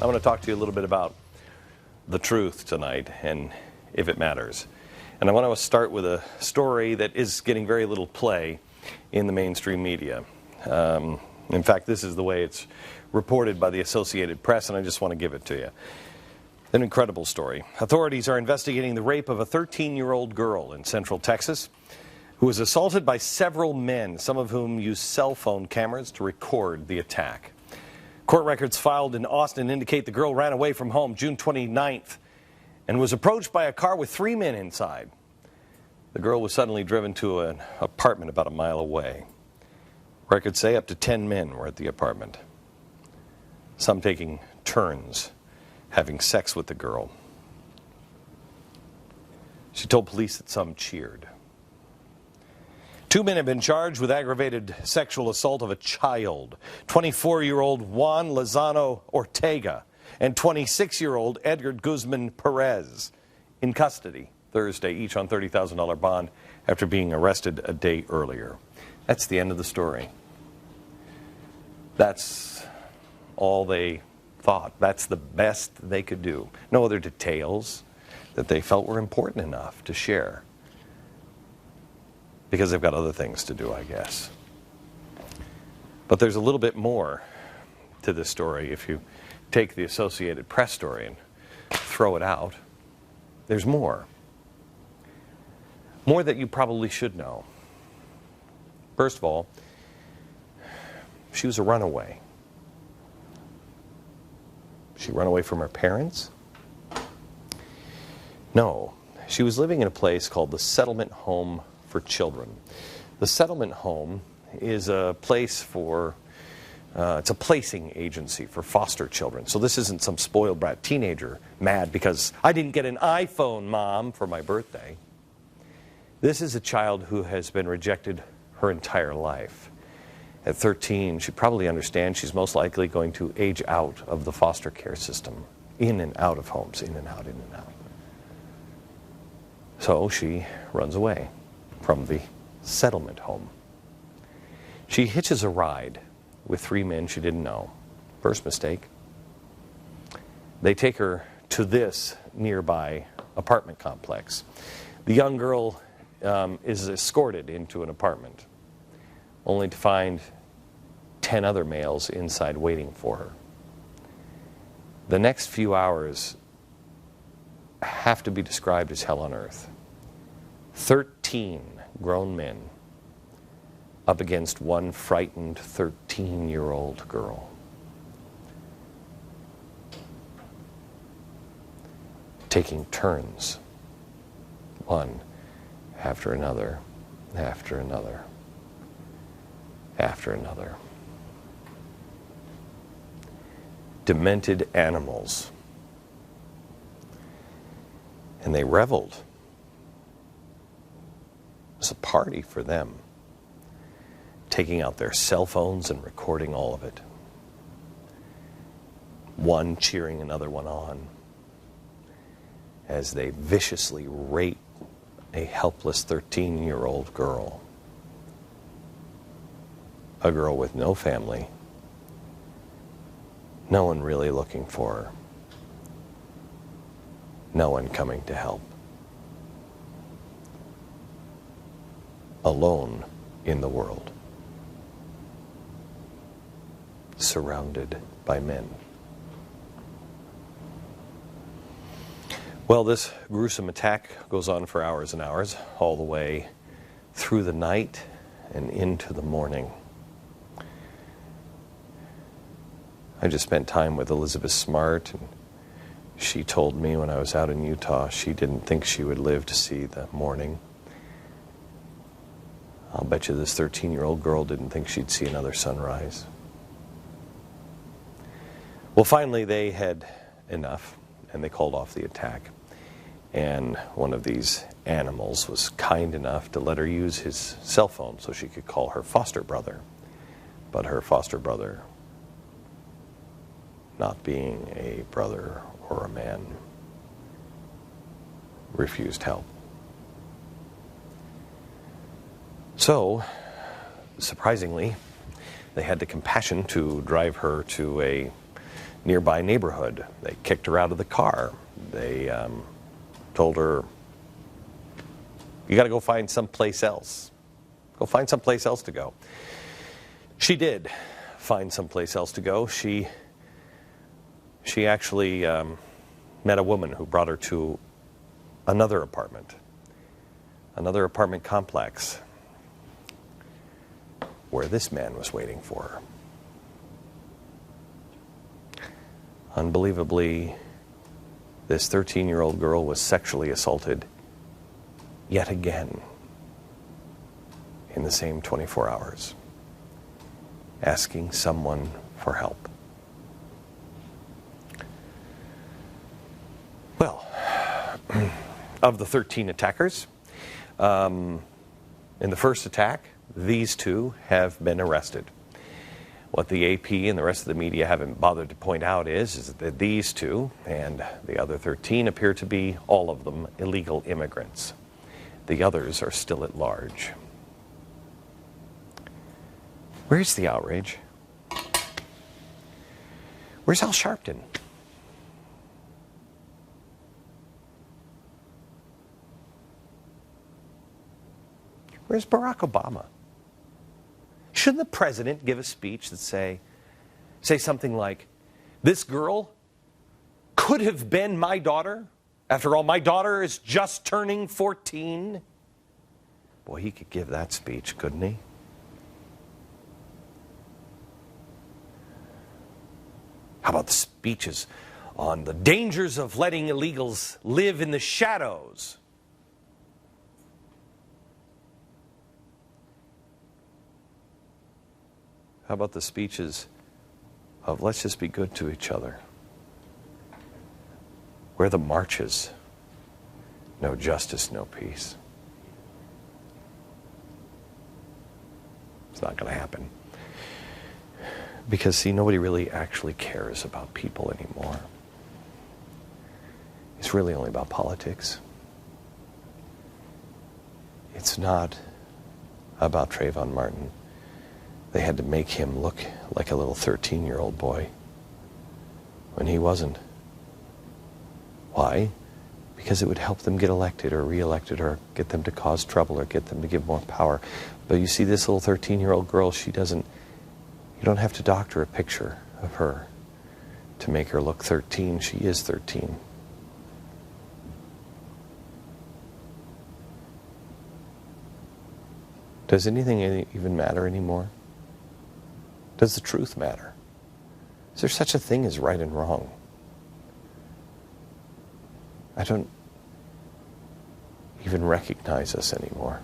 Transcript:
I want to talk to you a little bit about the truth tonight and if it matters. And I want to start with a story that is getting very little play in the mainstream media. In fact, this is the way it's reported by the Associated Press, and I just want to give it to you. An incredible story. Authorities are investigating the rape of a 13-year-old girl in Central Texas who was assaulted by several men, some of whom used cell phone cameras to record the attack. Court records filed in Austin indicate the girl ran away from home June 29th and was approached by a car with 3 men inside. The girl was suddenly driven to an apartment about a mile away. Records say up to 10 men were at the apartment, some taking turns having sex with the girl. She told police that some cheered. 2 men have been charged with aggravated sexual assault of a child. 24-year-old Juan Lozano Ortega and 26-year-old Edgar Guzman Perez in custody Thursday, each on $30,000 bond after being arrested a day earlier. That's the end of the story. That's all they thought. That's the best they could do. No other details that they felt were important enough to share, because they've got other things to do, I guess. But there's a little bit more to this story. If you take the Associated Press story and throw it out, there's more. More that you probably should know. First of all, she was a runaway. She ran away from her parents? No. She was living in a place called the Settlement Home for Children. The Settlement Home is a place for, it's a placing agency for foster children. So this isn't some spoiled brat teenager mad because I didn't get an iPhone, Mom, for my birthday. This is a child who has been rejected her entire life. At 13, she probably understands she's most likely going to age out of the foster care system, in and out of homes, in and out, in and out. So she runs away from the settlement home. She hitches a ride with 3 men she didn't know. First mistake. They take her to this nearby apartment complex. The young girl is escorted into an apartment, only to find 10 other males inside waiting for her. The next few hours have to be described as hell on earth. 13 grown men up against one frightened 13-year-old girl. Taking turns, one after another, after another, after another. Demented animals. And they reveled. It was a party for them, taking out their cell phones and recording all of it. One cheering another one on as they viciously rape a helpless 13-year-old girl. A girl with no family. No one really looking for her. No one coming to help. Alone in the world. Surrounded by men. Well, this gruesome attack goes on for hours and hours, all the way through the night and into the morning. I just spent time with Elizabeth Smart, and she told me when I was out in Utah she didn't think she would live to see the morning. I'll bet you this 13-year-old girl didn't think she'd see another sunrise. Well, finally they had enough, and they called off the attack. And one of these animals was kind enough to let her use his cell phone so she could call her foster brother. But her foster brother, not being a brother or a man, refused help. So, surprisingly, they had the compassion to drive her to a nearby neighborhood. They kicked her out of the car. They told her, you got to go find someplace else. Go find someplace else to go. She did find someplace else to go. She actually met a woman who brought her to another apartment complex where this man was waiting for her. Unbelievably, this 13-year-old girl was sexually assaulted yet again in the same 24 hours, asking someone for help. Well, of the 13 attackers, in the first attack, these two have been arrested. What the AP and the rest of the media haven't bothered to point out is that these two and the other 13 appear to be, all of them, illegal immigrants. The others are still at large. Where's the outrage? Where's Al Sharpton? Where's Barack Obama? Shouldn't the president give a speech that say something like, this girl could have been my daughter? After all, my daughter is just turning 14. Boy, he could give that speech, couldn't he? How about the speeches on the dangers of letting illegals live in the shadows? How about the speeches of let's just be good to each other? Where are the marches? No justice, no peace. It's not going to happen. Because, see, nobody really actually cares about people anymore. It's really only about politics. It's not about Trayvon Martin. They had to make him look like a little 13-year-old boy when he wasn't. Why? Because it would help them get elected or re-elected or get them to cause trouble or get them to give more power. But you see, this little 13-year-old girl, you don't have to doctor a picture of her to make her look 13. She is 13. Does anything even matter anymore? Does the truth matter? Is there such a thing as right and wrong? I don't even recognize us anymore.